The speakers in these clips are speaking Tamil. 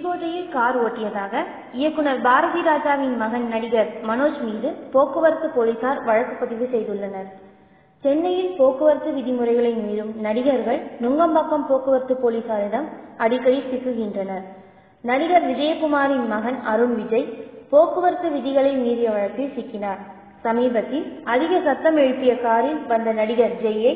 குடிபோதையில் கார் ஓட்டியதாக இயக்குனர் பாரதி ராஜாவின் மகன் நடிகர் மனோஜ் மீது போக்குவரத்து போலீசார் வழக்கு பதிவு செய்துள்ளனர். சென்னையில் போக்குவரத்து விதிமுறைகளை மீறும் நடிகர்கள் நுங்கம்பாக்கம் போக்குவரத்து போலீசாரிடம் அடிக்கடி சிக்குகின்றனர். நடிகர் விஜயகுமாரின் மகன் அருண் விஜய் போக்குவரத்து விதிகளை மீறிய வழக்கில் சிக்கினார். சமீபத்தில் அதிக சத்தம் எழுப்பிய காரில் வந்த நடிகர் ஜெயை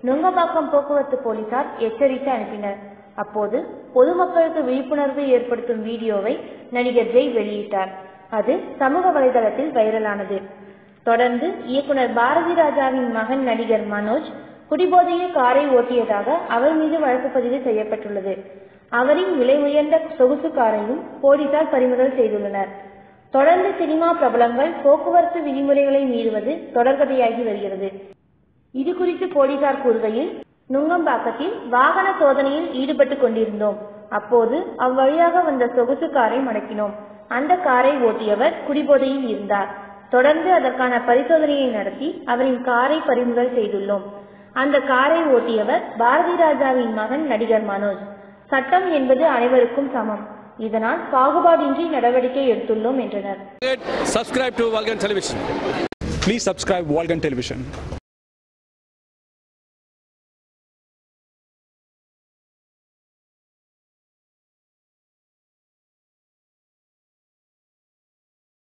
நுங்கம்பாக்கம் போக்குவரத்து போலீசார் எச்சரித்து அனுப்பினர். அப்போது பொதுமக்களுக்கு விழிப்புணர்வு ஏற்படுத்தும் வீடியோவை நடிகர் ஜெய் வெளியிட்டார். அது சமூக வலைதளத்தில் வைரலானது. தொடர்ந்து இயக்குனர் பாரதி ராஜாவின் மகன் நடிகர் மனோஜ் குடிபோதையில் காரை ஓட்டியதாக அவர் மீது வழக்கு பதிவு செய்யப்பட்டுள்ளது. அவரின் விலை உயர்ந்த சொகுசு காரையும் போலீசார் பறிமுதல் செய்துள்ளனர். தொடர்ந்து சினிமா பிரபலங்கள் போக்குவரத்து விதிமுறைகளை மீறுவது தொடர்கதையாகி வருகிறது. இது குறித்து போலீசார் கூறுகையில், நுங்கம்பாக்கத்தில் வாகன சோதனையில் ஈடுபட்டு கொண்டிருந்தோம். அப்போது அவ்வழியாக வந்த சொகுசு காரை மடக்கினோம். அந்த காரை ஓட்டியவர் குடிபோதையில் இருந்தார். தொடர்ந்து அதற்கான பரிசோதனையை நடத்தி அவரின் காரை பறிமுதல் செய்துள்ளோம். அந்த காரை ஓட்டியவர் பாரதி ராஜாவின் மகன் நடிகர் மனோஜ். சட்டம் என்பது அனைவருக்கும் சமம். இதனால் பாகுபாடின்றி நடவடிக்கை எடுத்துள்ளோம் என்றனர். Subscribe to Walgan Television. Please subscribe Walgan Television.